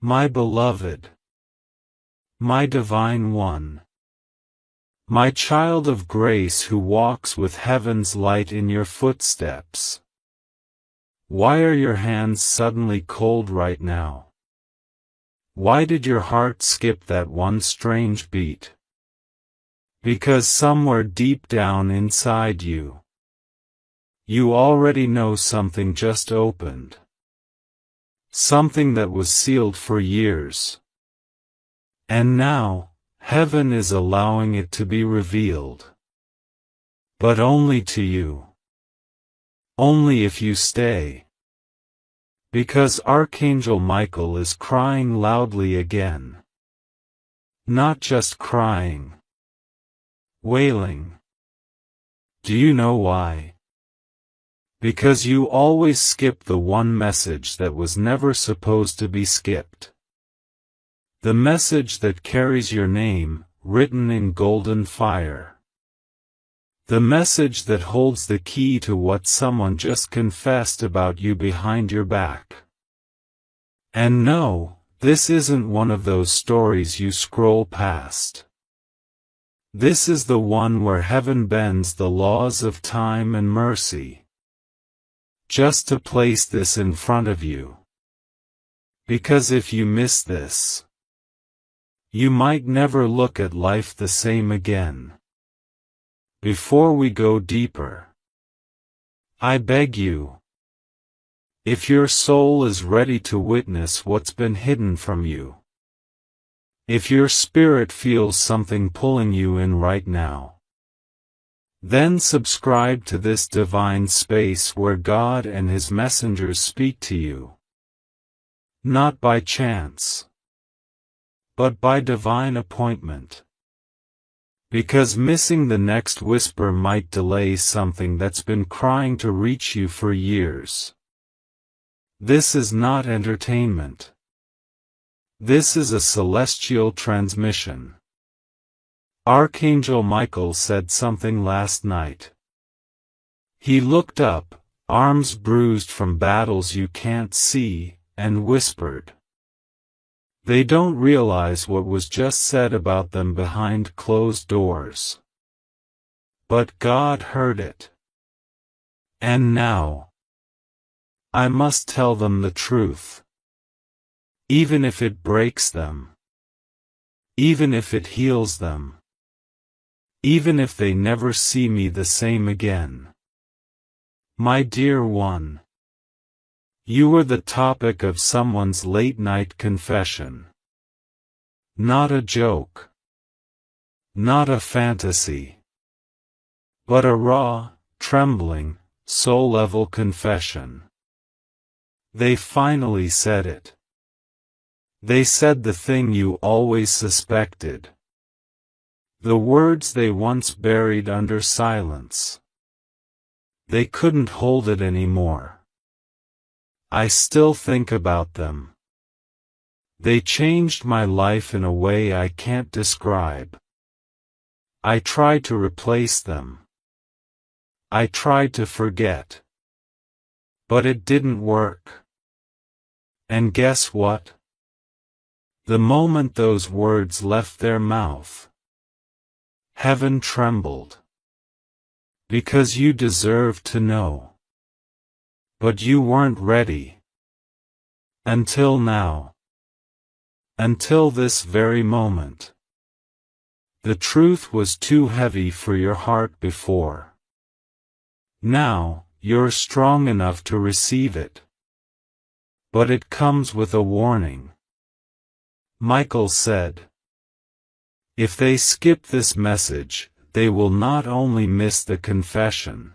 My beloved, my divine one, my child of grace who walks with heaven's light in your footsteps. Why are your hands suddenly cold right now? Why did your heart skip that one strange beat? Because somewhere deep down inside you, you already know something just opened. Something that was sealed for years. And now, heaven is allowing it to be revealed. But only to you. Only if you stay. Because Archangel Michael is crying loudly again. Not just crying. Wailing. Do you know why? Because you always skip the one message that was never supposed to be skipped. The message that carries your name, written in golden fire. The message that holds the key to what someone just confessed about you behind your back. And no, this isn't one of those stories you scroll past. This is the one where heaven bends the laws of time and mercy. Just to place this in front of you. Because if you miss this, you might never look at life the same again. Before we go deeper, I beg you, if your soul is ready to witness what's been hidden from you, if your spirit feels something pulling you in right now, then subscribe to this divine space where God and His messengers speak to you. Not by chance, but by divine appointment. Because missing the next whisper might delay something that's been crying to reach you for years. This is not entertainment. This is a celestial transmission. Archangel Michael said something last night. He looked up, arms bruised from battles you can't see, and whispered. They don't realize what was just said about them behind closed doors. But God heard it. And now, I must tell them the truth. Even if it breaks them. Even if it heals them. Even if they never see me the same again. My dear one, you were the topic of someone's late-night confession. Not a joke. Not a fantasy. But a raw, trembling, soul-level confession. They finally said it. They said the thing you always suspected. The words they once buried under silence. They couldn't hold it anymore. I still think about them. They changed my life in a way I can't describe. I tried to replace them. I tried to forget. But it didn't work. And guess what? The moment those words left their mouth, heaven trembled. Because you deserved to know. But you weren't ready. Until now. Until this very moment. The truth was too heavy for your heart before. Now, you're strong enough to receive it. But it comes with a warning. Michael said, if they skip this message, they will not only miss the confession.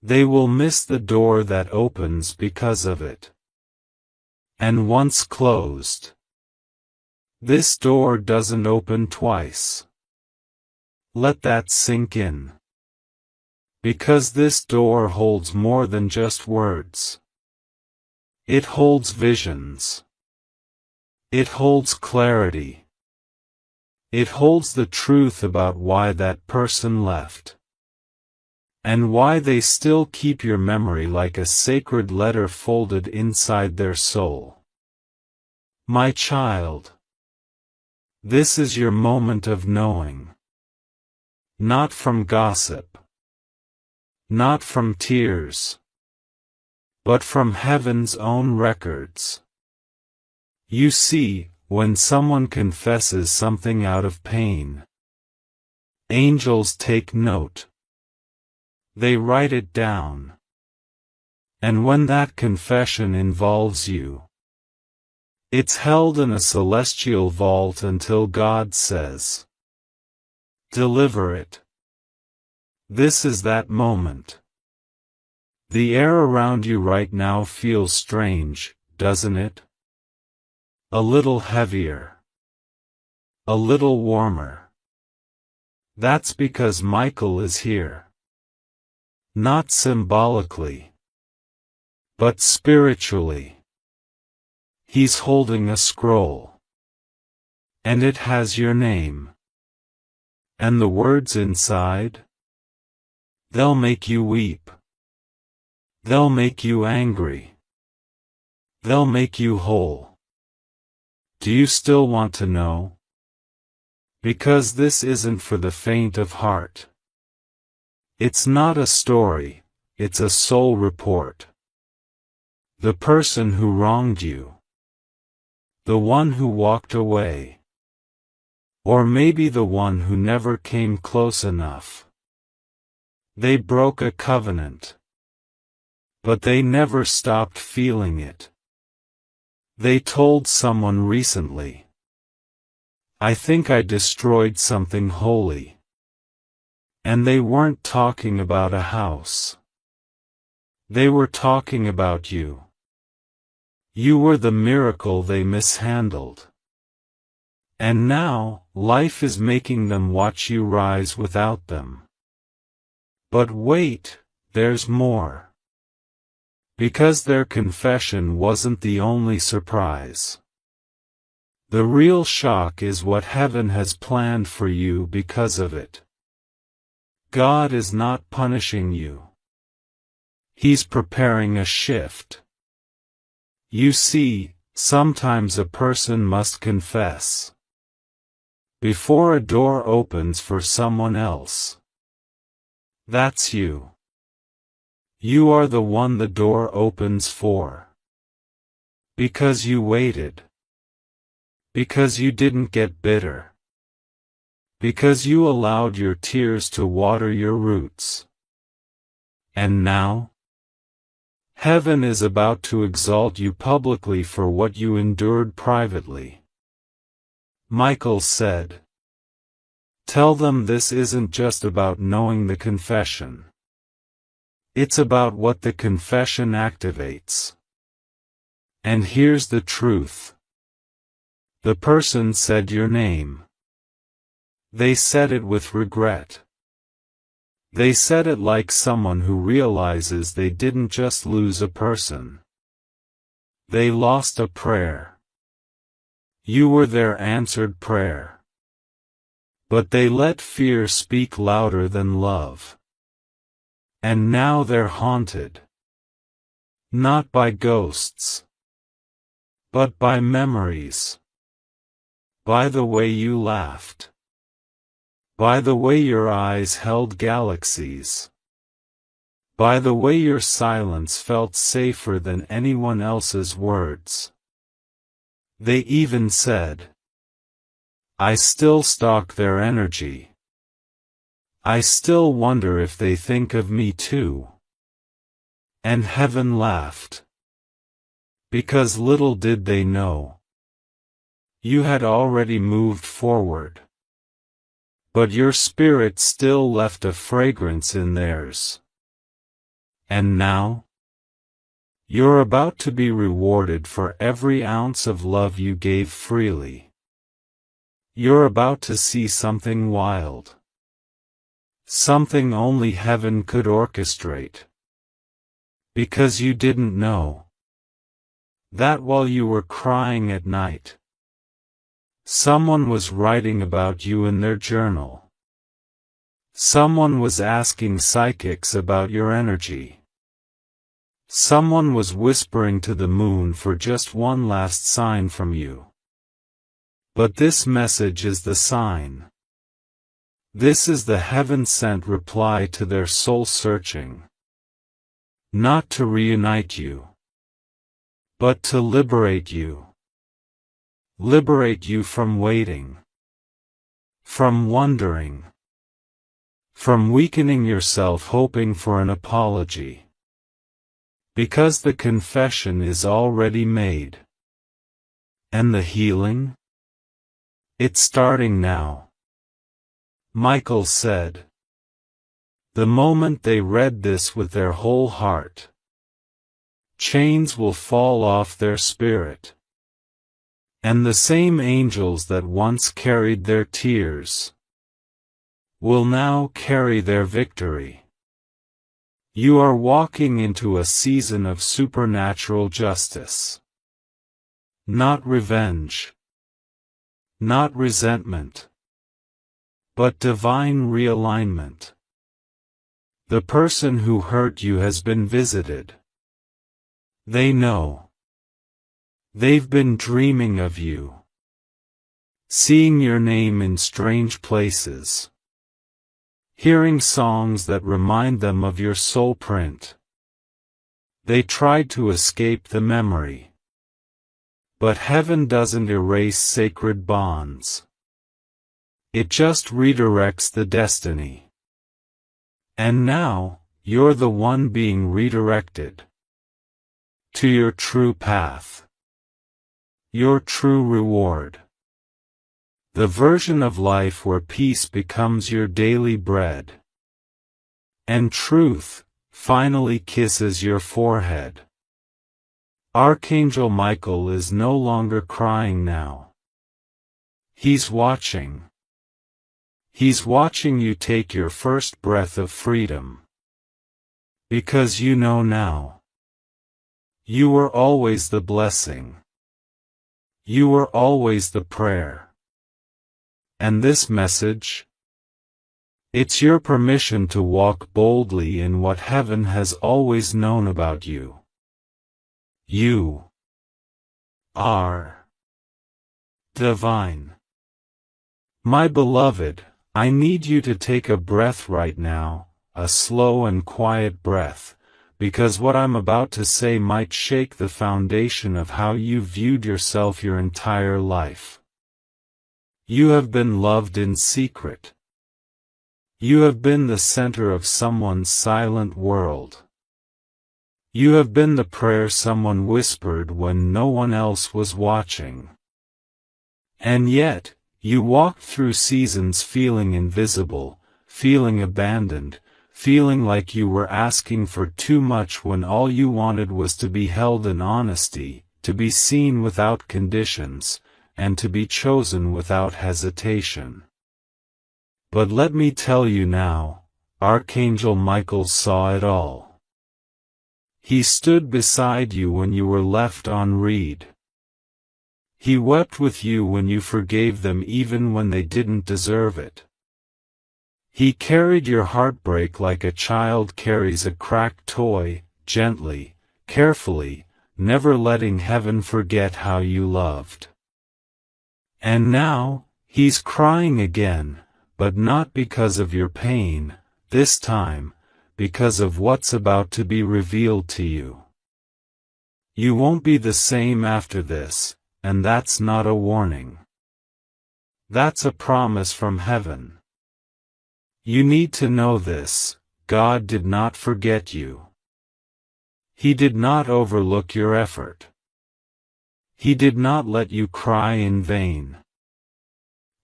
They will miss the door that opens because of it. And once closed, this door doesn't open twice. Let that sink in. Because this door holds more than just words. It holds visions. It holds clarity. It holds the truth about why that person left. And why they still keep your memory like a sacred letter folded inside their soul. My child, this is your moment of knowing. Not from gossip, not from tears, but from heaven's own records. You see, when someone confesses something out of pain, angels take note. They write it down. And when that confession involves you, it's held in a celestial vault until God says, "Deliver it." This is that moment. The air around you right now feels strange, doesn't it? A little heavier. A little warmer. That's because Michael is here. Not symbolically, but spiritually. He's holding a scroll. And it has your name. And the words inside? They'll make you weep. They'll make you angry. They'll make you whole. Do you still want to know? Because this isn't for the faint of heart. It's not a story, it's a soul report. The person who wronged you. The one who walked away. Or maybe the one who never came close enough. They broke a covenant. But they never stopped feeling it. They told someone recently, "I think I destroyed something holy." And they weren't talking about a house. They were talking about you. You were the miracle they mishandled. And now, life is making them watch you rise without them. But wait, there's more. Because their confession wasn't the only surprise. The real shock is what heaven has planned for you because of it. God is not punishing you. He's preparing a shift. You see, sometimes a person must confess before a door opens for someone else. That's you. You are the one the door opens for. Because you waited. Because you didn't get bitter. Because you allowed your tears to water your roots. And now? Heaven is about to exalt you publicly for what you endured privately. Michael said, "Tell them this isn't just about knowing the confession. It's about what the confession activates." And here's the truth. The person said your name. They said it with regret. They said it like someone who realizes they didn't just lose a person. They lost a prayer. You were their answered prayer. But they let fear speak louder than love. And now they're haunted. Not by ghosts. But by memories. By the way you laughed. By the way your eyes held galaxies. By the way your silence felt safer than anyone else's words. They even said, "I still stalk their energy. I still wonder if they think of me too." And heaven laughed. Because little did they know. You had already moved forward. But your spirit still left a fragrance in theirs. And now? You're about to be rewarded for every ounce of love you gave freely. You're about to see something wild. Something only heaven could orchestrate. Because you didn't know. That while you were crying at night, someone was writing about you in their journal. Someone was asking psychics about your energy. Someone was whispering to the moon for just one last sign from you. But this message is the sign. This is the heaven-sent reply to their soul-searching. Not to reunite you, but to liberate you. Liberate you from waiting, from wondering, from weakening yourself hoping for an apology. Because the confession is already made. And the healing? It's starting now. Michael said. The moment they read this with their whole heart, chains will fall off their spirit. And the same angels that once carried their tears will now carry their victory. You are walking into a season of supernatural justice. Not revenge. Not resentment. But divine realignment. The person who hurt you has been visited. They know. They've been dreaming of you. Seeing your name in strange places. Hearing songs that remind them of your soul print. They tried to escape the memory. But heaven doesn't erase sacred bonds. It just redirects the destiny. And now, you're the one being redirected. To your true path. Your true reward. The version of life where peace becomes your daily bread. And truth finally kisses your forehead. Archangel Michael is no longer crying now. He's watching. He's watching you take your first breath of freedom. Because you know now. You were always the blessing. You were always the prayer. And this message? It's your permission to walk boldly in what heaven has always known about you. You are divine. My beloved, I need you to take a breath right now, a slow and quiet breath, because what I'm about to say might shake the foundation of how you viewed yourself your entire life. You have been loved in secret. You have been the center of someone's silent world. You have been the prayer someone whispered when no one else was watching. And yet, you walked through seasons feeling invisible, feeling abandoned, feeling like you were asking for too much when all you wanted was to be held in honesty, to be seen without conditions, and to be chosen without hesitation. But let me tell you now, Archangel Michael saw it all. He stood beside you when you were left on read. He wept with you when you forgave them even when they didn't deserve it. He carried your heartbreak like a child carries a cracked toy, gently, carefully, never letting heaven forget how you loved. And now, he's crying again, but not because of your pain, this time, because of what's about to be revealed to you. You won't be the same after this, and that's not a warning. That's a promise from heaven. You need to know this, God did not forget you. He did not overlook your effort. He did not let you cry in vain.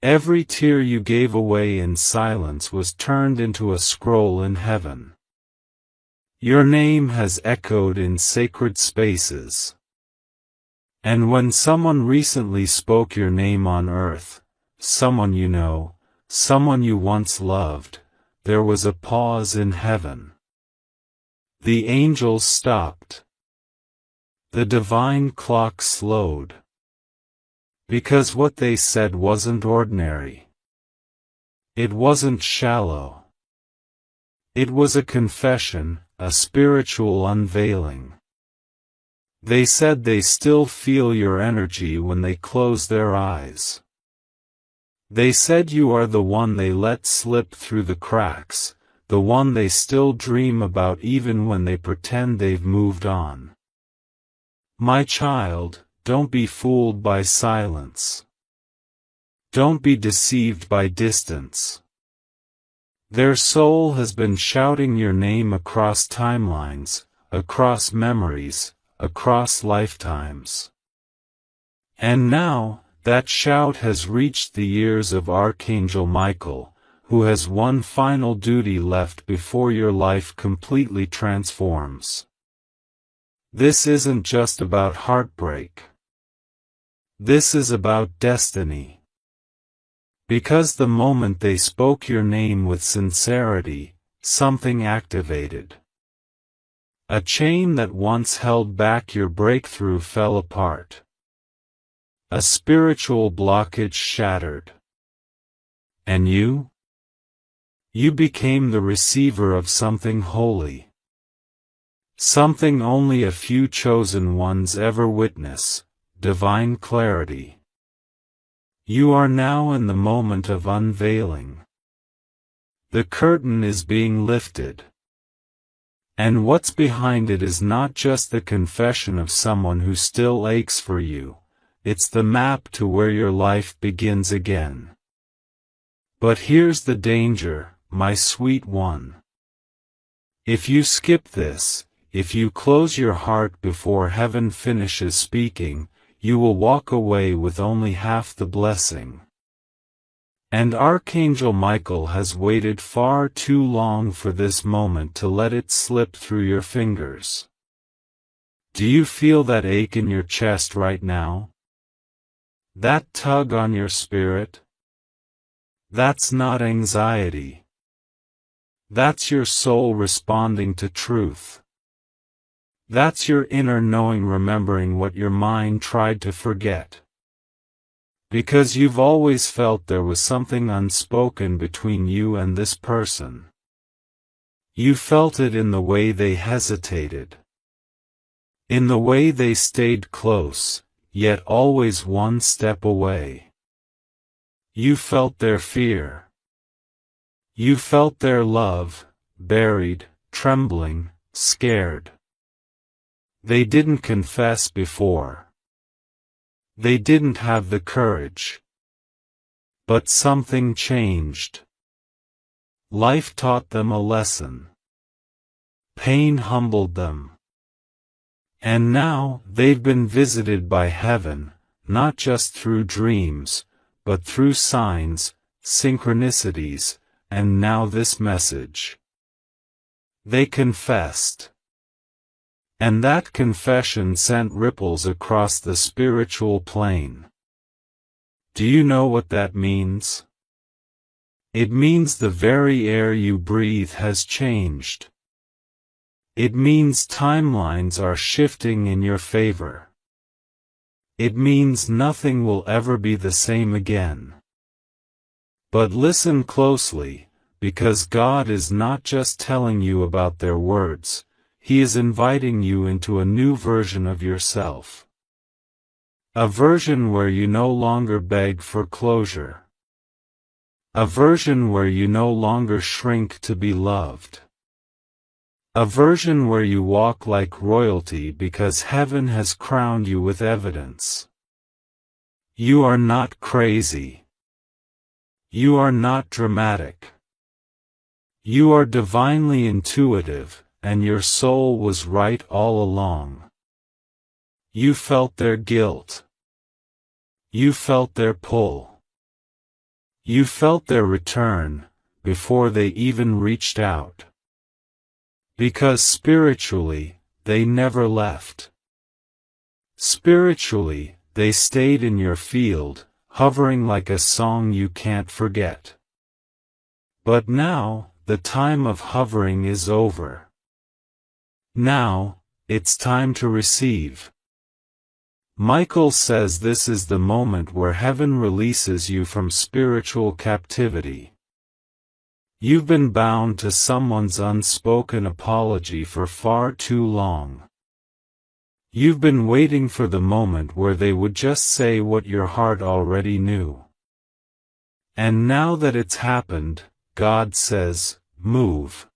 Every tear you gave away in silence was turned into a scroll in heaven. Your name has echoed in sacred spaces. And when someone recently spoke your name on earth, someone you know, someone you once loved, there was a pause in heaven. The angels stopped. The divine clock slowed. Because what they said wasn't ordinary. It wasn't shallow. It was a confession, a spiritual unveiling. They said they still feel your energy when they close their eyes. They said you are the one they let slip through the cracks, the one they still dream about even when they pretend they've moved on. My child, don't be fooled by silence. Don't be deceived by distance. Their soul has been shouting your name across timelines, across memories, across lifetimes. And now, that shout has reached the ears of Archangel Michael, who has one final duty left before your life completely transforms. This isn't just about heartbreak. This is about destiny. Because the moment they spoke your name with sincerity, something activated. A chain that once held back your breakthrough fell apart. A spiritual blockage shattered. And you? You became the receiver of something holy. Something only a few chosen ones ever witness, divine clarity. You are now in the moment of unveiling. The curtain is being lifted. And what's behind it is not just the confession of someone who still aches for you, it's the map to where your life begins again. But here's the danger, my sweet one. If you skip this, if you close your heart before heaven finishes speaking, you will walk away with only half the blessing. And Archangel Michael has waited far too long for this moment to let it slip through your fingers. Do you feel that ache in your chest right now? That tug on your spirit? That's not anxiety. That's your soul responding to truth. That's your inner knowing remembering what your mind tried to forget. Because you've always felt there was something unspoken between you and this person. You felt it in the way they hesitated. In the way they stayed close, yet always one step away. You felt their fear. You felt their love, buried, trembling, scared. They didn't confess before. They didn't have the courage. But something changed. Life taught them a lesson. Pain humbled them. And now, they've been visited by heaven, not just through dreams, but through signs, synchronicities, and now this message. They confessed. And that confession sent ripples across the spiritual plane. Do you know what that means? It means the very air you breathe has changed. It means timelines are shifting in your favor. It means nothing will ever be the same again. But listen closely, because God is not just telling you about their words. He is inviting you into a new version of yourself. A version where you no longer beg for closure. A version where you no longer shrink to be loved. A version where you walk like royalty because heaven has crowned you with evidence. You are not crazy. You are not dramatic. You are divinely intuitive. And your soul was right all along. You felt their guilt. You felt their pull. You felt their return, before they even reached out. Because spiritually, they never left. Spiritually, they stayed in your field, hovering like a song you can't forget. But now, the time of hovering is over. Now, it's time to receive. Michael says this is the moment where heaven releases you from spiritual captivity. You've been bound to someone's unspoken apology for far too long. You've been waiting for the moment where they would just say what your heart already knew. And now that it's happened, God says, move.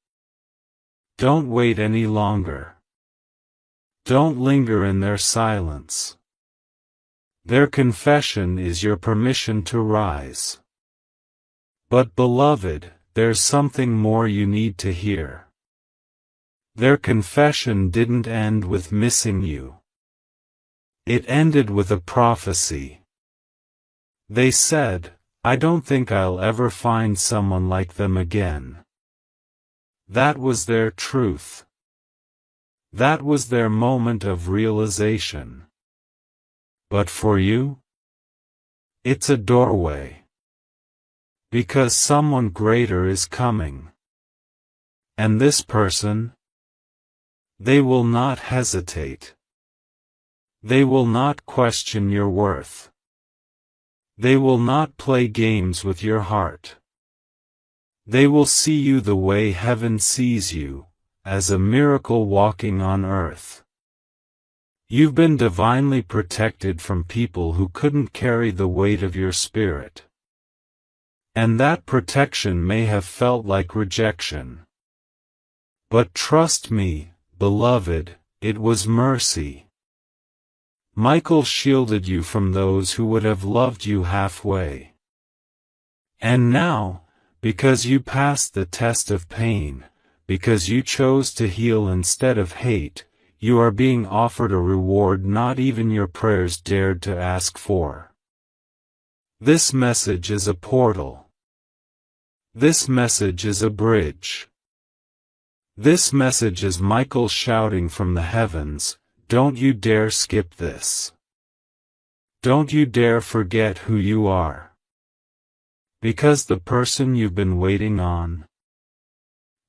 Don't wait any longer. Don't linger in their silence. Their confession is your permission to rise. But beloved, there's something more you need to hear. Their confession didn't end with missing you. It ended with a prophecy. They said, I don't think I'll ever find someone like them again. That was their truth. That was their moment of realization. But for you? It's a doorway. Because someone greater is coming. And this person? They will not hesitate. They will not question your worth. They will not play games with your heart. They will see you the way heaven sees you, as a miracle walking on earth. You've been divinely protected from people who couldn't carry the weight of your spirit. And that protection may have felt like rejection. But trust me, beloved, it was mercy. Michael shielded you from those who would have loved you halfway. And now, because you passed the test of pain, because you chose to heal instead of hate, you are being offered a reward not even your prayers dared to ask for. This message is a portal. This message is a bridge. This message is Michael shouting from the heavens, don't you dare skip this. Don't you dare forget who you are. Because the person you've been waiting on,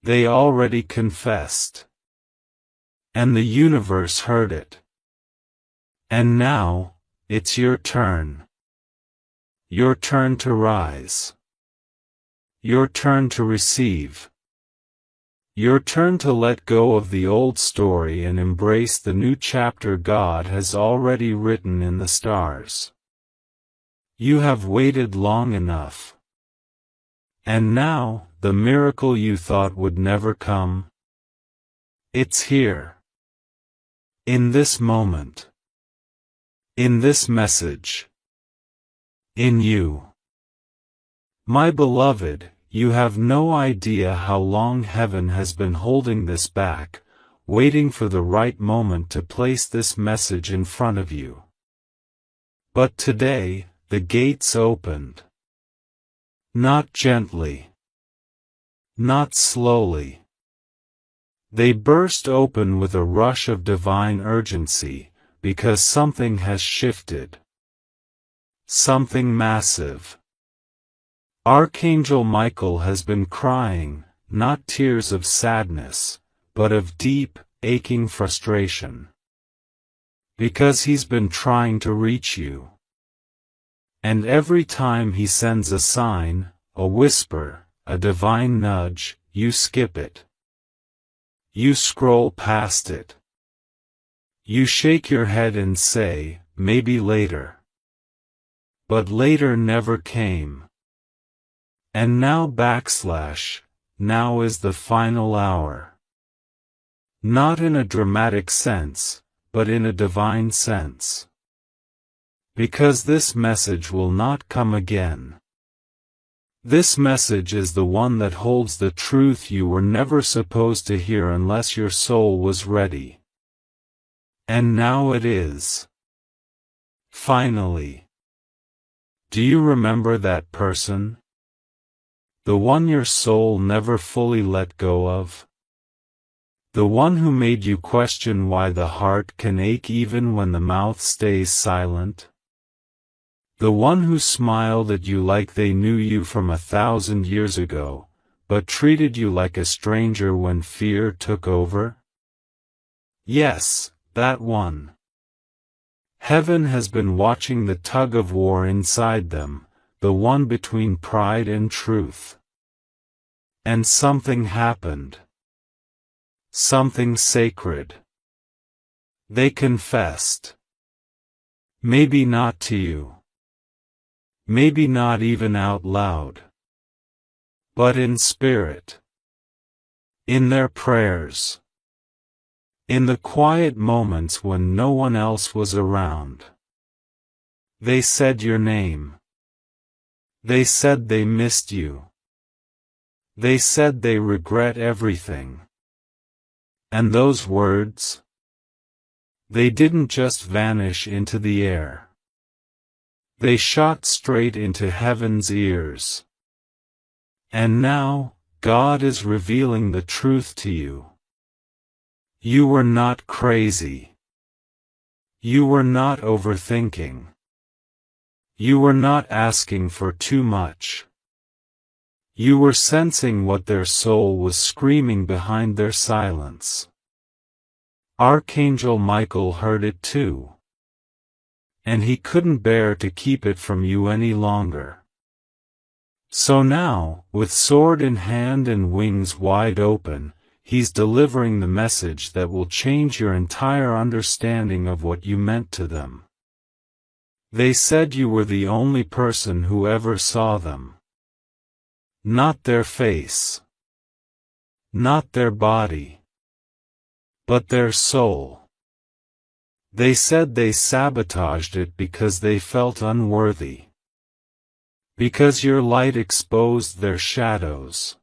they already confessed. And the universe heard it. And now, it's your turn. Your turn to rise. Your turn to receive. Your turn to let go of the old story and embrace the new chapter God has already written in the stars. You have waited long enough. And now, the miracle you thought would never come, it's here. In this moment. In this message. In you. My beloved, you have no idea how long heaven has been holding this back, waiting for the right moment to place this message in front of you. But today, the gates opened. Not gently. Not slowly. They burst open with a rush of divine urgency, because something has shifted. Something massive. Archangel Michael has been crying, not tears of sadness, but of deep, aching frustration. Because he's been trying to reach you. And every time he sends a sign, a whisper, a divine nudge, you skip it. You scroll past it. You shake your head and say, maybe later. But later never came. And now now is the final hour. Not in a dramatic sense, but in a divine sense. Because this message will not come again. This message is the one that holds the truth you were never supposed to hear unless your soul was ready. And now it is. Finally. Do you remember that person? The one your soul never fully let go of? The one who made you question why the heart can ache even when the mouth stays silent? The one who smiled at you like they knew you from 1,000 years ago, but treated you like a stranger when fear took over? Yes, that one. Heaven has been watching the tug-of-war inside them, the one between pride and truth. And something happened. Something sacred. They confessed. Maybe not to you. Maybe not even out loud. But in spirit. In their prayers. In the quiet moments when no one else was around. They said your name. They said they missed you. They said they regret everything. And those words? They didn't just vanish into the air. They shot straight into heaven's ears. And now, God is revealing the truth to you. You were not crazy. You were not overthinking. You were not asking for too much. You were sensing what their soul was screaming behind their silence. Archangel Michael heard it too. And he couldn't bear to keep it from you any longer. So now, with sword in hand and wings wide open, he's delivering the message that will change your entire understanding of what you meant to them. They said you were the only person who ever saw them. Not their face. Not their body. But their soul. They said they sabotaged it because they felt unworthy. Because your light exposed their shadows.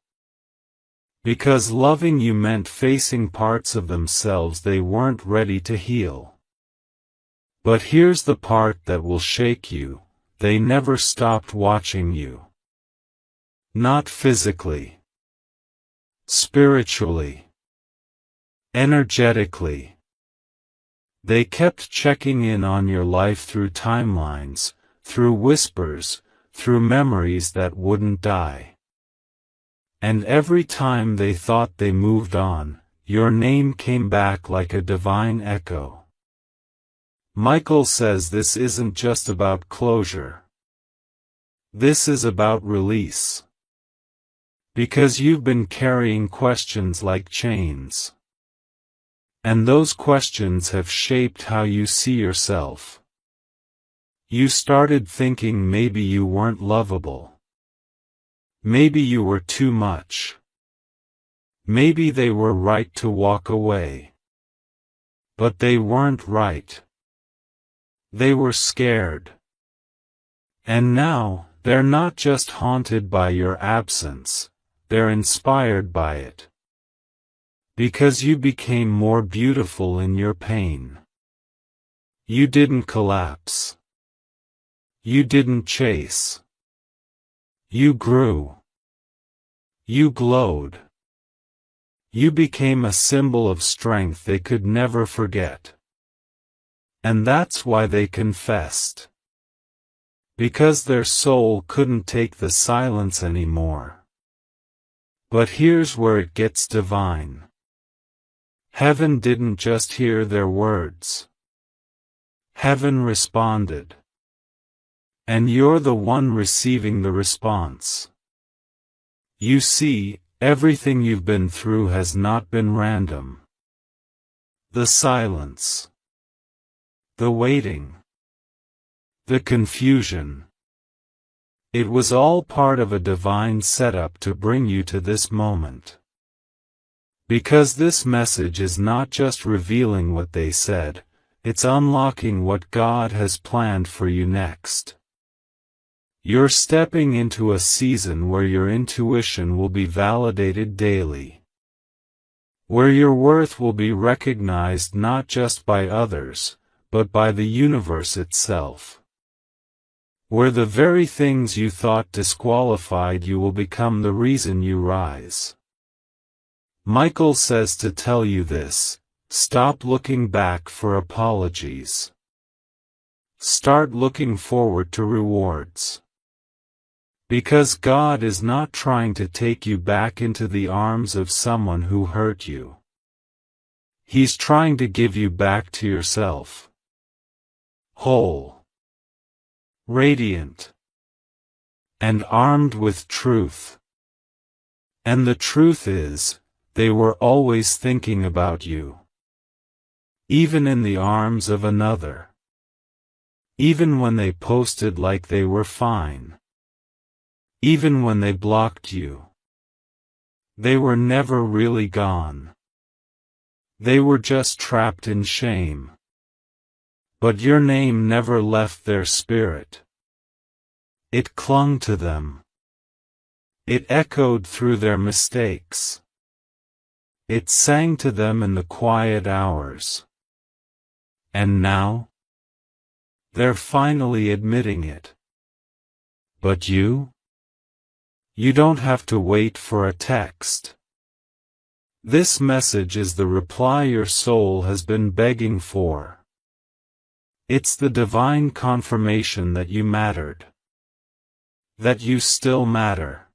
Because loving you meant facing parts of themselves they weren't ready to heal. But here's the part that will shake you: they never stopped watching you. Not physically. Spiritually. Energetically. They kept checking in on your life through timelines, through whispers, through memories that wouldn't die. And every time they thought they moved on, your name came back like a divine echo. Michael says this isn't just about closure. This is about release. Because you've been carrying questions like chains. And those questions have shaped how you see yourself. You started thinking maybe you weren't lovable. Maybe you were too much. Maybe they were right to walk away. But they weren't right. They were scared. And now, they're not just haunted by your absence, they're inspired by it. Because you became more beautiful in your pain. You didn't collapse. You didn't chase. You grew. You glowed. You became a symbol of strength they could never forget. And that's why they confessed. Because their soul couldn't take the silence anymore. But here's where it gets divine. Heaven didn't just hear their words. Heaven responded. And you're the one receiving the response. You see, everything you've been through has not been random. The silence. The waiting. The confusion. It was all part of a divine setup to bring you to this moment. Because this message is not just revealing what they said, it's unlocking what God has planned for you next. You're stepping into a season where your intuition will be validated daily. Where your worth will be recognized not just by others, but by the universe itself. Where the very things you thought disqualified you will become the reason you rise. Michael says to tell you this: stop looking back for apologies. Start looking forward to rewards. Because God is not trying to take you back into the arms of someone who hurt you. He's trying to give you back to yourself. Whole. Radiant. And armed with truth. And the truth is, they were always thinking about you. even in the arms of another. Even when they posted like they were fine. Even when they blocked you. They were never really gone. They were just trapped in shame. But your name never left their spirit. It clung to them. It echoed through their mistakes. It sang to them in the quiet hours. And now? They're finally admitting it. But you? You don't have to wait for a text. This message is the reply your soul has been begging for. It's the divine confirmation that you mattered. That you still matter.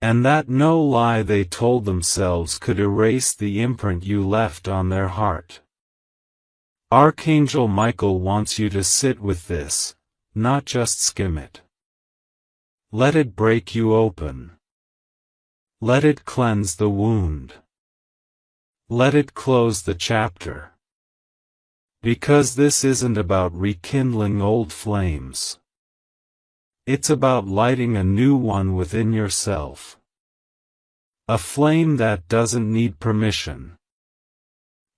And that no lie they told themselves could erase the imprint you left on their heart. Archangel Michael wants you to sit with this, not just skim it. Let it break you open. Let it cleanse the wound. Let it close the chapter. Because this isn't about rekindling old flames. It's about lighting a new one within yourself. A flame that doesn't need permission.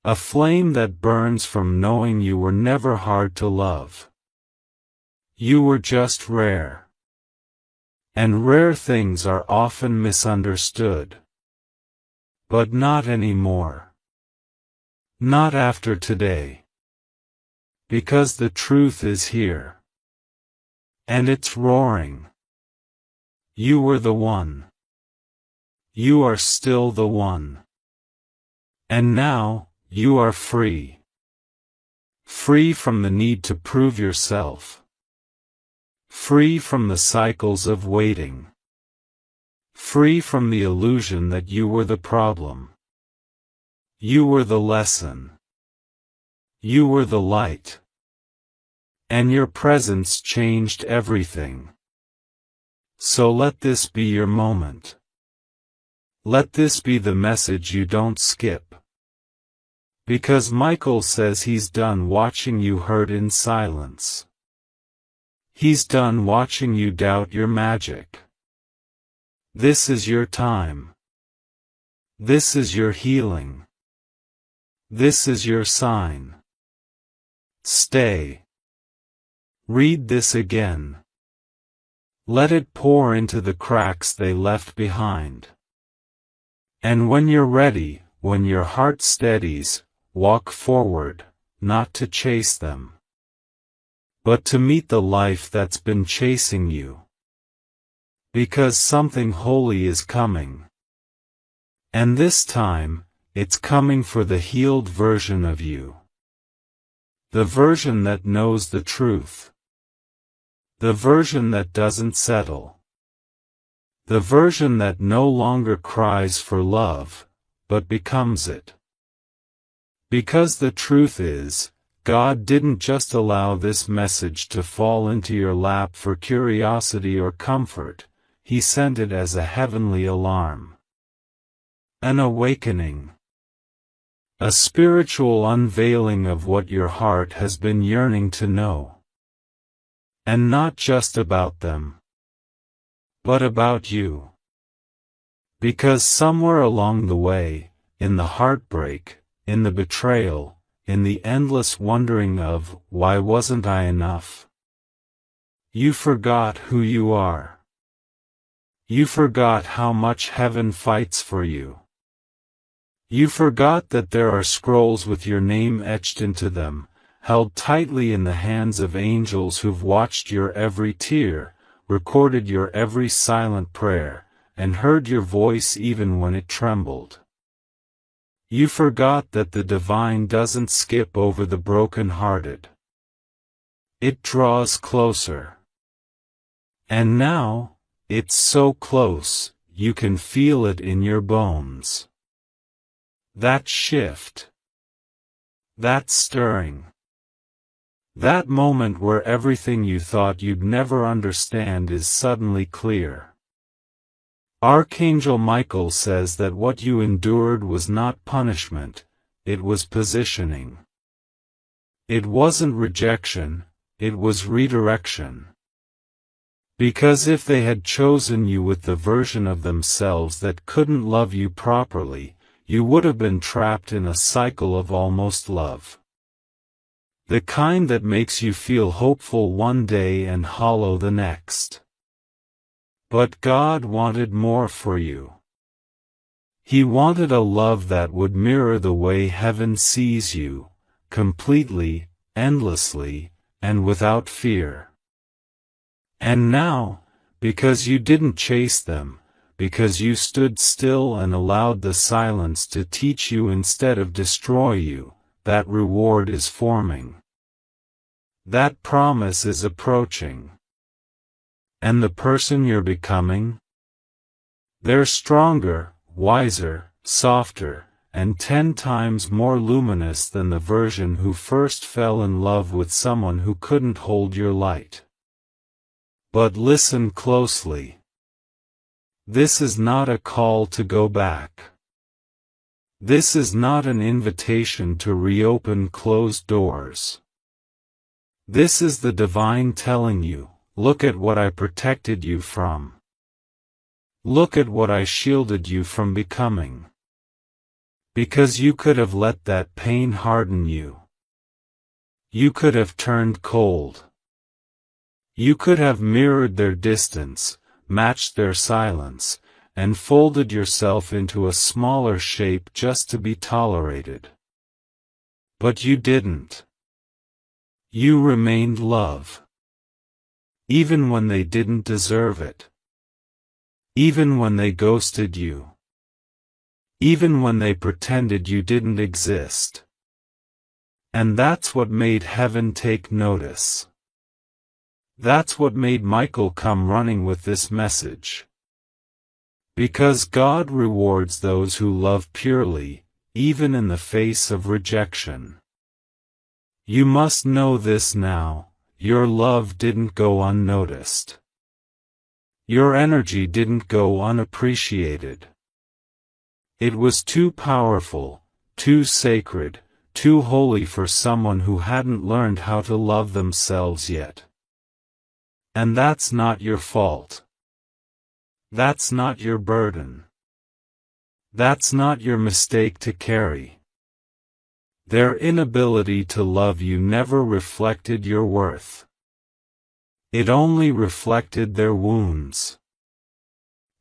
A flame that burns from knowing you were never hard to love. You were just rare. And rare things are often misunderstood. But not anymore. Not after today. Because the truth is here. And it's roaring. You were the one. You are still the one. And now, you are free. Free from the need to prove yourself. Free from the cycles of waiting. Free from the illusion that you were the problem. You were the lesson. You were the light. And your presence changed everything. So let this be your moment. Let this be the message you don't skip. Because Michael says he's done watching you hurt in silence. He's done watching you doubt your magic. This is your time. This is your healing. This is your sign. Stay. Read this again. Let it pour into the cracks they left behind. And when you're ready, when your heart steadies, walk forward, not to chase them. But to meet the life that's been chasing you. Because something holy is coming. And this time, it's coming for the healed version of you. The version that knows the truth. The version that doesn't settle. The version that no longer cries for love, but becomes it. Because the truth is, God didn't just allow this message to fall into your lap for curiosity or comfort, He sent it as a heavenly alarm. An awakening. A spiritual unveiling of what your heart has been yearning to know. And not just about them, but about you. Because somewhere along the way, in the heartbreak, in the betrayal, in the endless wondering of, why wasn't I enough? You forgot who you are. You forgot how much heaven fights for you. You forgot that there are scrolls with your name etched into them, held tightly in the hands of angels who've watched your every tear, recorded your every silent prayer, and heard your voice even when it trembled. You forgot that the divine doesn't skip over the broken-hearted. It draws closer. And now, it's so close, you can feel it in your bones. That shift. That stirring. That moment where everything you thought you'd never understand is suddenly clear. Archangel Michael says that what you endured was not punishment, it was positioning. It wasn't rejection, it was redirection. Because if they had chosen you with the version of themselves that couldn't love you properly, you would have been trapped in a cycle of almost love. The kind that makes you feel hopeful one day and hollow the next. But God wanted more for you. He wanted a love that would mirror the way heaven sees you, completely, endlessly, and without fear. And now, because you didn't chase them, because you stood still and allowed the silence to teach you instead of destroy you, that reward is forming. That promise is approaching. And the person you're becoming? They're stronger, wiser, softer, and 10 times more luminous than the version who first fell in love with someone who couldn't hold your light. But listen closely. This is not a call to go back. This is not an invitation to reopen closed doors. This is the divine telling you, look at what I protected you from. Look at what I shielded you from becoming. Because you could have let that pain harden you. You could have turned cold. You could have mirrored their distance, matched their silence, and folded yourself into a smaller shape just to be tolerated. But you didn't. You remained love. Even when they didn't deserve it. Even when they ghosted you. Even when they pretended you didn't exist. And that's what made heaven take notice. That's what made Michael come running with this message. Because God rewards those who love purely, even in the face of rejection. You must know this now, your love didn't go unnoticed. Your energy didn't go unappreciated. It was too powerful, too sacred, too holy for someone who hadn't learned how to love themselves yet. And that's not your fault. That's not your burden. That's not your mistake to carry. Their inability to love you never reflected your worth. It only reflected their wounds.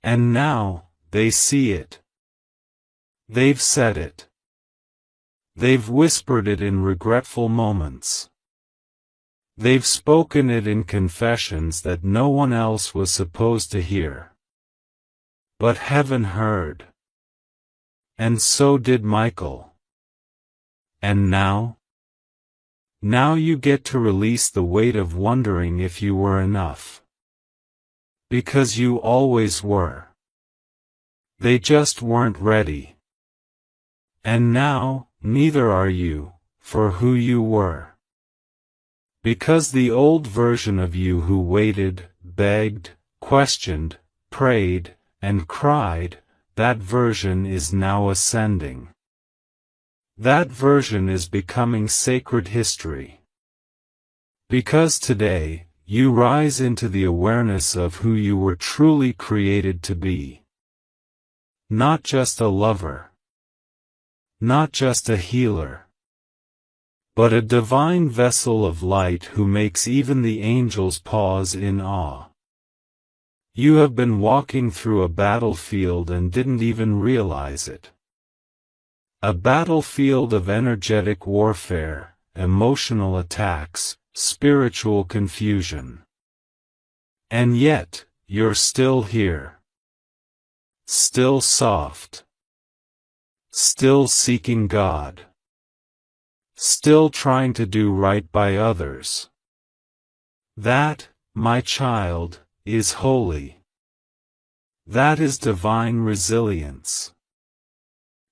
And now, they see it. They've said it. They've whispered it in regretful moments. They've spoken it in confessions that no one else was supposed to hear. But heaven heard. And so did Michael. And now? Now you get to release the weight of wondering if you were enough. Because you always were. They just weren't ready. And now, neither are you, for who you were. Because the old version of you who waited, begged, questioned, prayed, and cried, that version is now ascending. That version is becoming sacred history. Because today, you rise into the awareness of who you were truly created to be. Not just a lover. Not just a healer. But a divine vessel of light who makes even the angels pause in awe. You have been walking through a battlefield and didn't even realize it. A battlefield of energetic warfare, emotional attacks, spiritual confusion. And yet, you're still here. Still soft. Still seeking God. Still trying to do right by others. That, my child, is holy. That is divine resilience.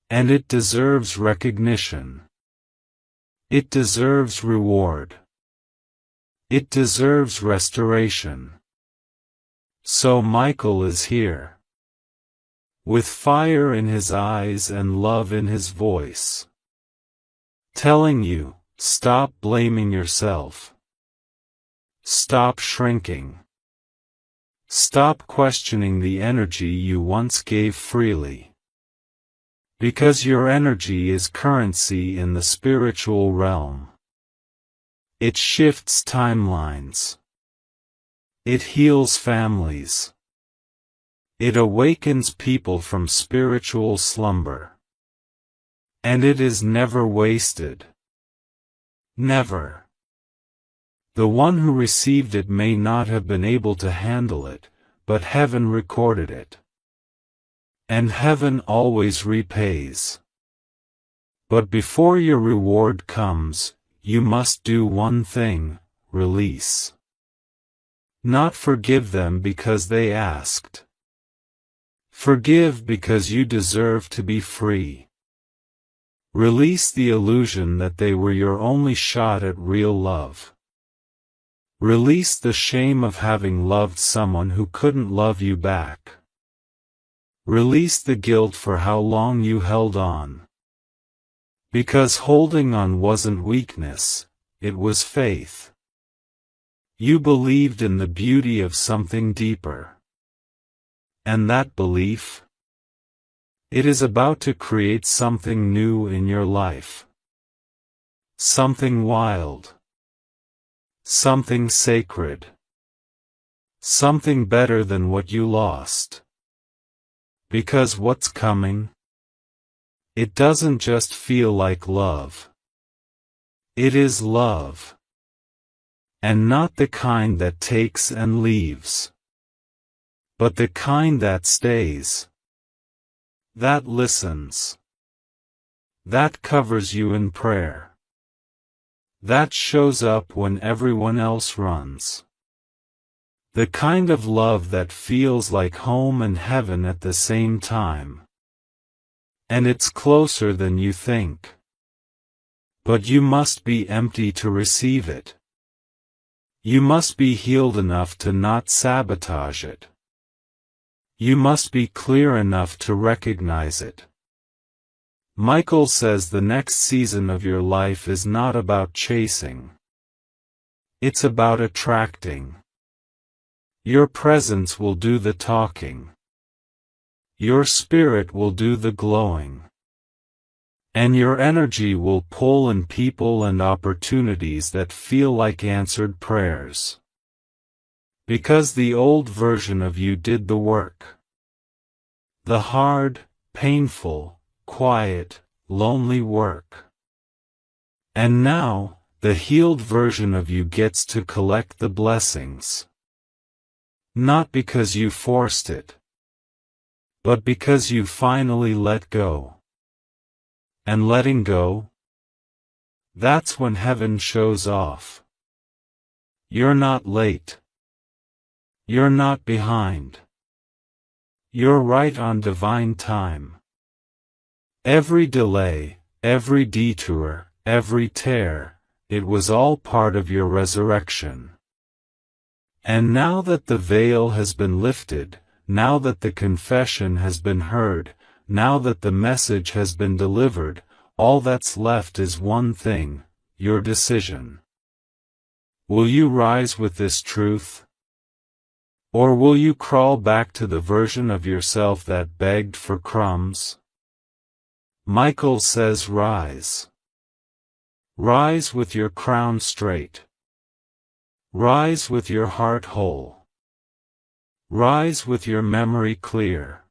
And it deserves recognition. It deserves reward. It deserves restoration. So Michael is here. With fire in his eyes and love in his voice. telling you, stop blaming yourself. Stop shrinking. Stop questioning the energy you once gave freely. Because your energy is currency in the spiritual realm. It shifts timelines. It heals families. It awakens people from spiritual slumber. And it is never wasted. Never. The one who received it may not have been able to handle it, but heaven recorded it. And heaven always repays. But before your reward comes, you must do one thing: release. Not forgive them because they asked. Forgive because you deserve to be free. Release the illusion that they were your only shot at real love. Release the shame of having loved someone who couldn't love you back. Release the guilt for how long you held on. Because holding on wasn't weakness, it was faith. You believed in the beauty of something deeper. And that belief? It is about to create something new in your life. Something wild. Something sacred. Something better than what you lost. Because what's coming? It doesn't just feel like love. It is love. And not the kind that takes and leaves. But the kind that stays. That listens. That covers you in prayer. That shows up when everyone else runs. The kind of love that feels like home and heaven at the same time. And it's closer than you think. But you must be empty to receive it. You must be healed enough to not sabotage it. You must be clear enough to recognize it. Michael says the next season of your life is not about chasing. It's about attracting. Your presence will do the talking. Your spirit will do the glowing. And your energy will pull in people and opportunities that feel like answered prayers. Because the old version of you did the work. The hard, painful, quiet, lonely work. And now, the healed version of you gets to collect the blessings. Not because you forced it, but because you finally let go. And letting go? That's when heaven shows off. You're not late. You're not behind. You're right on divine time. Every delay, every detour, every tear, it was all part of your resurrection. And now that the veil has been lifted, now that the confession has been heard, now that the message has been delivered, all that's left is one thing: your decision. Will you rise with this truth? Or will you crawl back to the version of yourself that begged for crumbs? Michael says rise. Rise with your crown straight. Rise with your heart whole. Rise with your memory clear.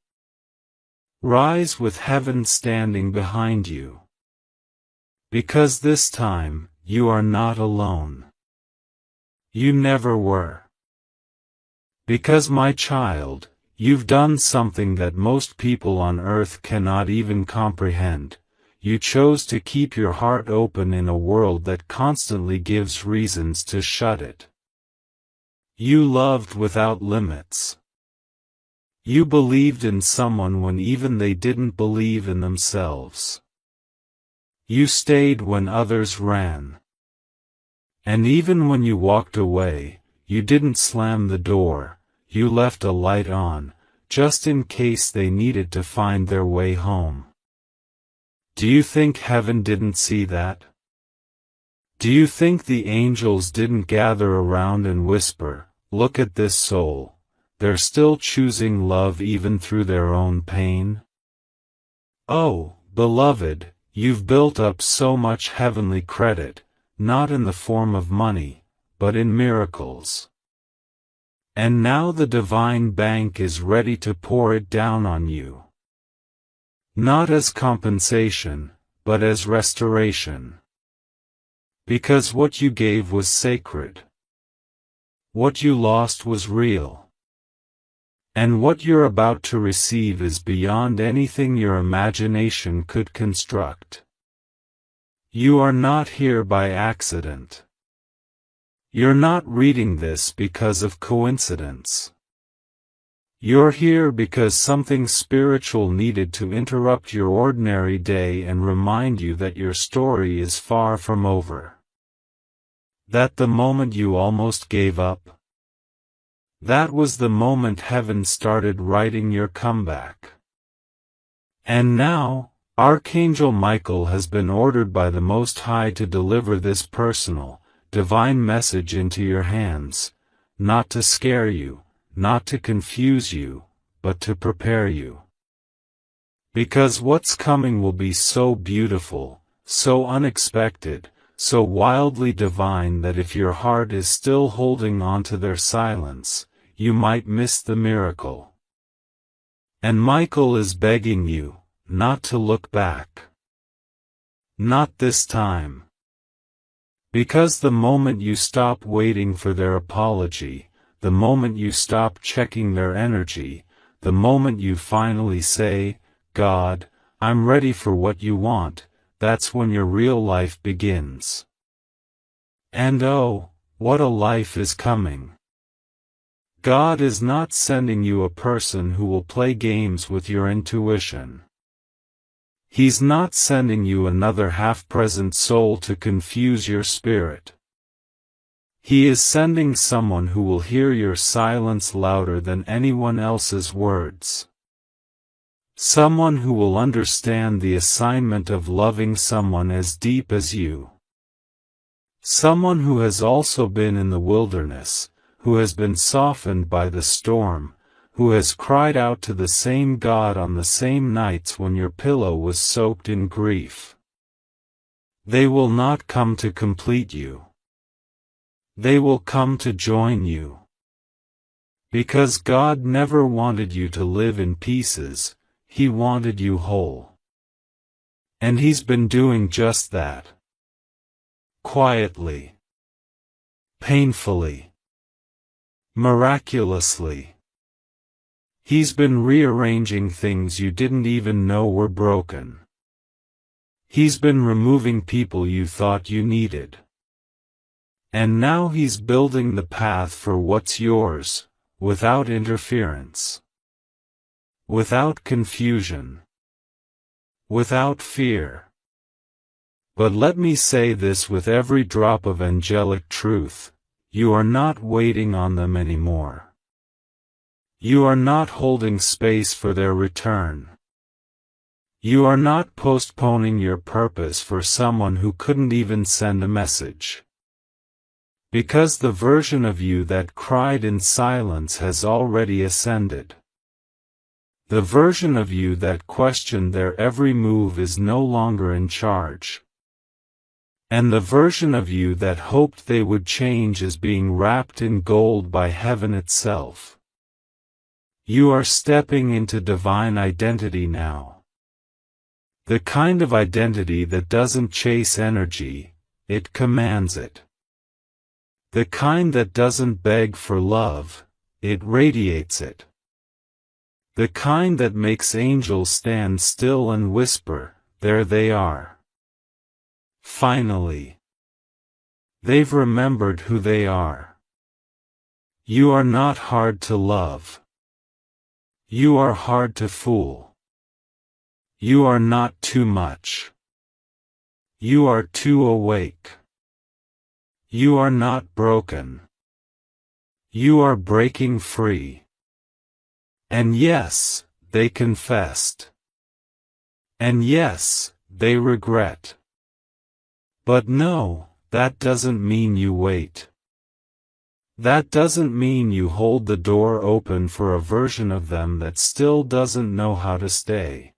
Rise with heaven standing behind you. Because this time, you are not alone. You never were. Because, my child, you've done something that most people on earth cannot even comprehend. You chose to keep your heart open in a world that constantly gives reasons to shut it. You loved without limits. You believed in someone when even they didn't believe in themselves. You stayed when others ran. And even when you walked away, you didn't slam the door, you left a light on, just in case they needed to find their way home. Do you think heaven didn't see that? Do you think the angels didn't gather around and whisper, "Look at this soul, they're still choosing love even through their own pain"? Oh, beloved, you've built up so much heavenly credit, not in the form of money, but in miracles. And now the divine bank is ready to pour it down on you. Not as compensation, but as restoration. Because what you gave was sacred. What you lost was real. And what you're about to receive is beyond anything your imagination could construct. You are not here by accident. You're not reading this because of coincidence. You're here because something spiritual needed to interrupt your ordinary day and remind you that your story is far from over. That the moment you almost gave up, that was the moment heaven started writing your comeback. And now, Archangel Michael has been ordered by the Most High to deliver this personal, divine message into your hands, not to scare you, not to confuse you, but to prepare you. Because what's coming will be so beautiful, so unexpected, so wildly divine that if your heart is still holding on to their silence, you might miss the miracle. And Michael is begging you, not to look back. Not this time. Because the moment you stop waiting for their apology, the moment you stop checking their energy, the moment you finally say, "God, I'm ready for what you want," that's when your real life begins. And oh, what a life is coming. God is not sending you a person who will play games with your intuition. He's not sending you another half-present soul to confuse your spirit. He is sending someone who will hear your silence louder than anyone else's words. Someone who will understand the assignment of loving someone as deep as you. Someone who has also been in the wilderness, who has been softened by the storm, who has cried out to the same God on the same nights when your pillow was soaked in grief. They will not come to complete you. They will come to join you. Because God never wanted you to live in pieces, He wanted you whole. And He's been doing just that. Quietly. Painfully. Miraculously. He's been rearranging things you didn't even know were broken. He's been removing people you thought you needed. And now He's building the path for what's yours, without interference. Without confusion. Without fear. But let me say this with every drop of angelic truth, you are not waiting on them anymore. You are not holding space for their return. You are not postponing your purpose for someone who couldn't even send a message. Because the version of you that cried in silence has already ascended. The version of you that questioned their every move is no longer in charge. And the version of you that hoped they would change is being wrapped in gold by heaven itself. You are stepping into divine identity now. The kind of identity that doesn't chase energy, it commands it. The kind that doesn't beg for love, it radiates it. The kind that makes angels stand still and whisper, "There they are." Finally. They've remembered who they are. You are not hard to love. You are hard to fool. You are not too much. You are too awake. You are not broken. You are breaking free. And yes, they confessed. And yes, they regret. But no, that doesn't mean you wait. That doesn't mean you hold the door open for a version of them that still doesn't know how to stay.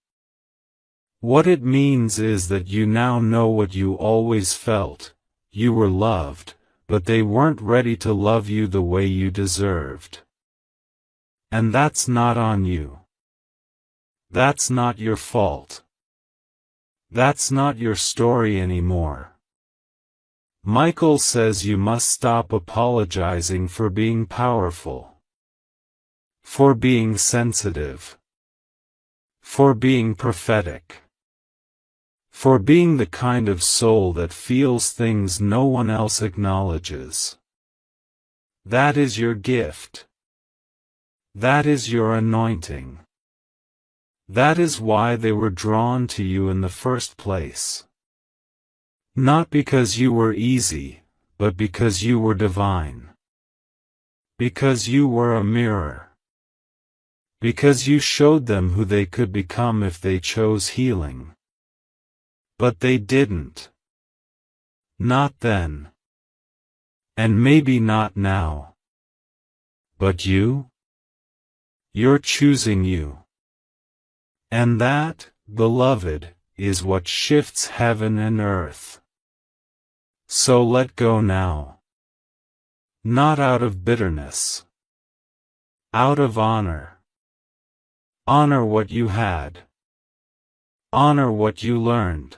What it means is that you now know what you always felt: you were loved, but they weren't ready to love you the way you deserved. And that's not on you. That's not your fault. That's not your story anymore. Michael says you must stop apologizing for being powerful, for being sensitive, for being prophetic, for being the kind of soul that feels things no one else acknowledges. That is your gift. That is your anointing. That is why they were drawn to you in the first place. Not because you were easy, but because you were divine. Because you were a mirror. Because you showed them who they could become if they chose healing. But they didn't. Not then. And maybe not now. But you? You're choosing you. And that, beloved, is what shifts heaven and earth. So let go now. Not out of bitterness. Out of honor. Honor what you had. Honor what you learned.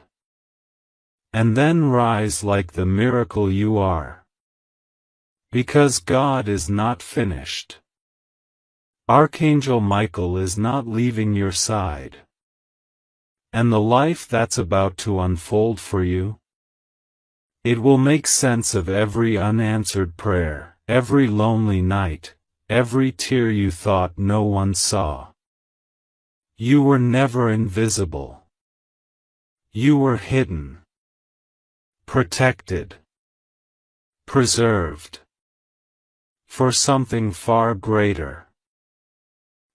And then rise like the miracle you are. Because God is not finished. Archangel Michael is not leaving your side. And the life that's about to unfold for you? It will make sense of every unanswered prayer, every lonely night, every tear you thought no one saw. You were never invisible. You were hidden. Protected. Preserved. For something far greater.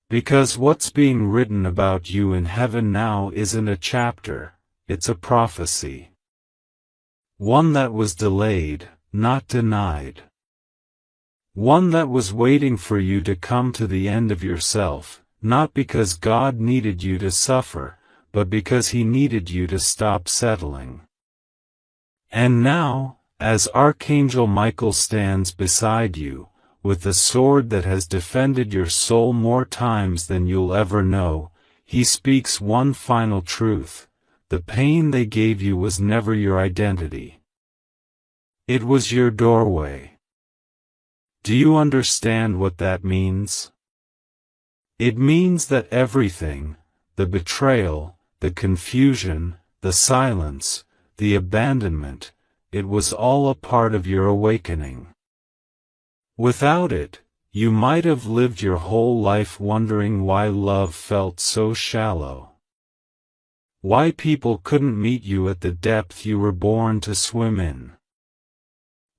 Because what's being written about you in heaven now isn't a chapter, it's a prophecy. One that was delayed, not denied. One that was waiting for you to come to the end of yourself, not because God needed you to suffer, but because He needed you to stop settling. And now, as Archangel Michael stands beside you, with the sword that has defended your soul more times than you'll ever know, he speaks one final truth: the pain they gave you was never your identity. It was your doorway. Do you understand what that means? It means that everything, the betrayal, the confusion, the silence, the abandonment, it was all a part of your awakening. Without it, you might have lived your whole life wondering why love felt so shallow. Why people couldn't meet you at the depth you were born to swim in.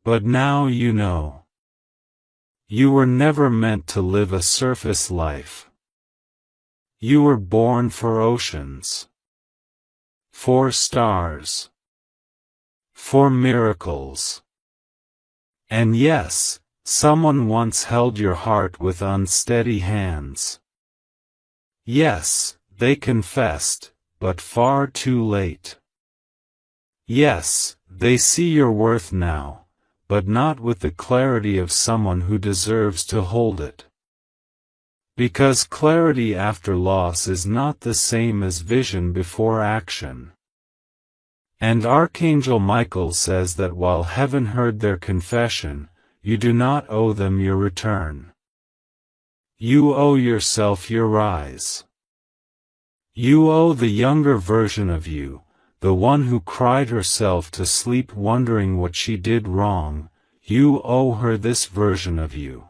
But now you know. You were never meant to live a surface life. You were born for oceans. For stars. For miracles. And yes, someone once held your heart with unsteady hands. Yes, they confessed, but far too late. Yes, they see your worth now, but not with the clarity of someone who deserves to hold it. Because clarity after loss is not the same as vision before action. And Archangel Michael says that while heaven heard their confession, you do not owe them your return. You owe yourself your rise. You owe the younger version of you, the one who cried herself to sleep wondering what she did wrong, you owe her this version of you.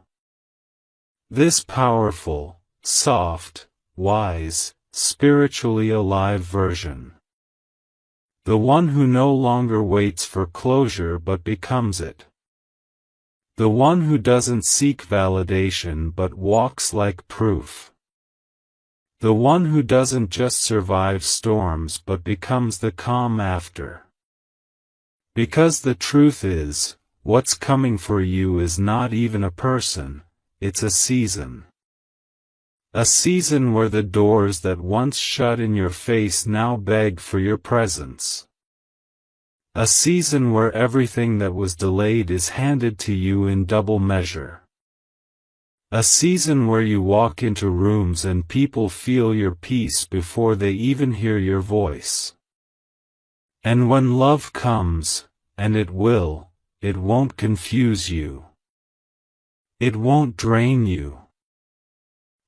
This powerful, soft, wise, spiritually alive version. The one who no longer waits for closure but becomes it. The one who doesn't seek validation but walks like proof. The one who doesn't just survive storms but becomes the calm after. Because the truth is, what's coming for you is not even a person, it's a season. A season where the doors that once shut in your face now beg for your presence. A season where everything that was delayed is handed to you in double measure. A season where you walk into rooms and people feel your peace before they even hear your voice. And when love comes, and it will, it won't confuse you. It won't drain you.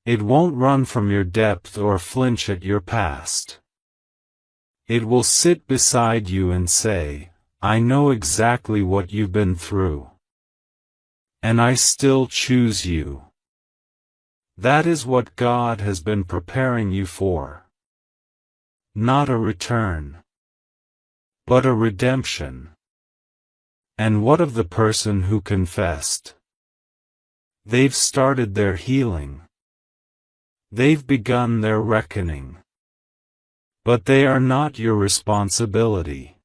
It won't run from your depth or flinch at your past. It will sit beside you and say, I know exactly what you've been through. And I still choose you. That is what God has been preparing you for. Not a return, but a redemption. And what of the person who confessed? They've started their healing. They've begun their reckoning. But they are not your responsibility.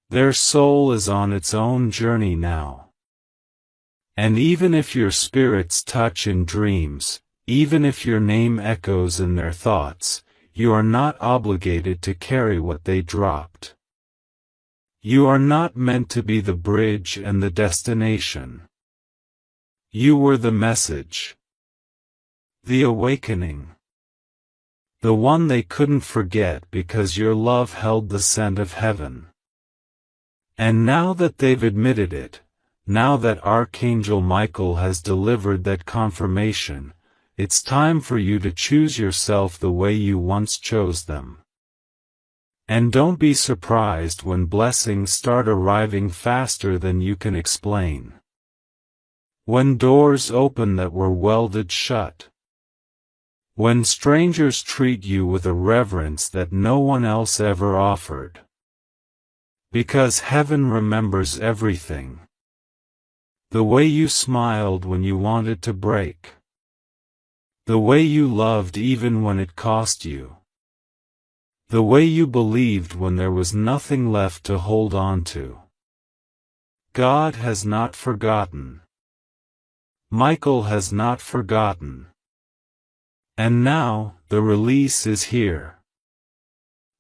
Their soul is on its own journey now. And even if your spirits touch in dreams, even if your name echoes in their thoughts, you are not obligated to carry what they dropped. You are not meant to be the bridge and the destination. You were the message. The awakening. The one they couldn't forget because your love held the scent of heaven. And now that they've admitted it, now that Archangel Michael has delivered that confirmation, it's time for you to choose yourself the way you once chose them. And don't be surprised when blessings start arriving faster than you can explain. When doors open that were welded shut. When strangers treat you with a reverence that no one else ever offered. Because heaven remembers everything. The way you smiled when you wanted to break. The way you loved even when it cost you. The way you believed when there was nothing left to hold on to. God has not forgotten. Michael has not forgotten. And now, the release is here.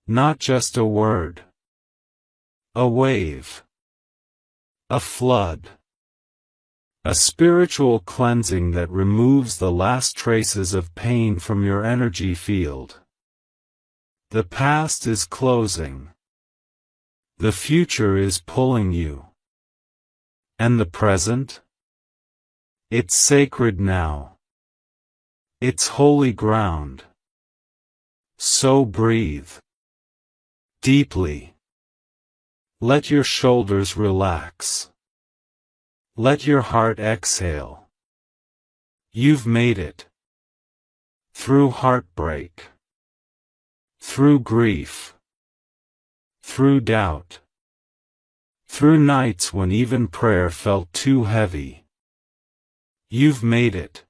Not just a word. A wave. A flood. A spiritual cleansing that removes the last traces of pain from your energy field. The past is closing. The future is pulling you. And the present? It's sacred now. It's holy ground. So breathe. Deeply. Let your shoulders relax. Let your heart exhale. You've made it. Through heartbreak. Through grief. Through doubt. Through nights when even prayer felt too heavy. You've made it.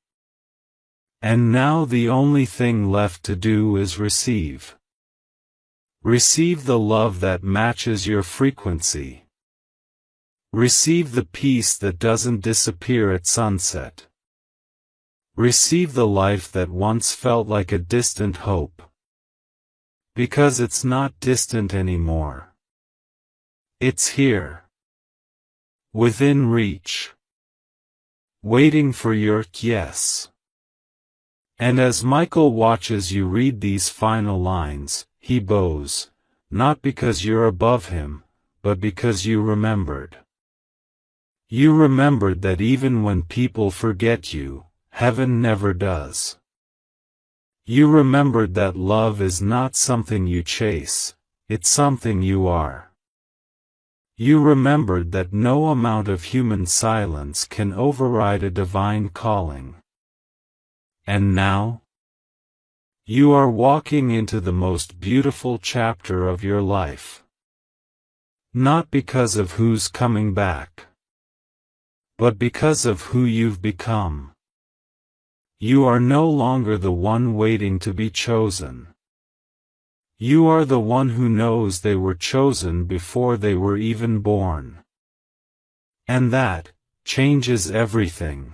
And now the only thing left to do is receive. Receive the love that matches your frequency. Receive the peace that doesn't disappear at sunset. Receive the life that once felt like a distant hope. Because it's not distant anymore. It's here. Within reach. Waiting for your yes. And as Michael watches you read these final lines, he bows, not because you're above him, but because you remembered. You remembered that even when people forget you, heaven never does. You remembered that love is not something you chase, it's something you are. You remembered that no amount of human silence can override a divine calling. And now? You are walking into the most beautiful chapter of your life. Not because of who's coming back, but because of who you've become. You are no longer the one waiting to be chosen. You are the one who knows they were chosen before they were even born. And that changes everything.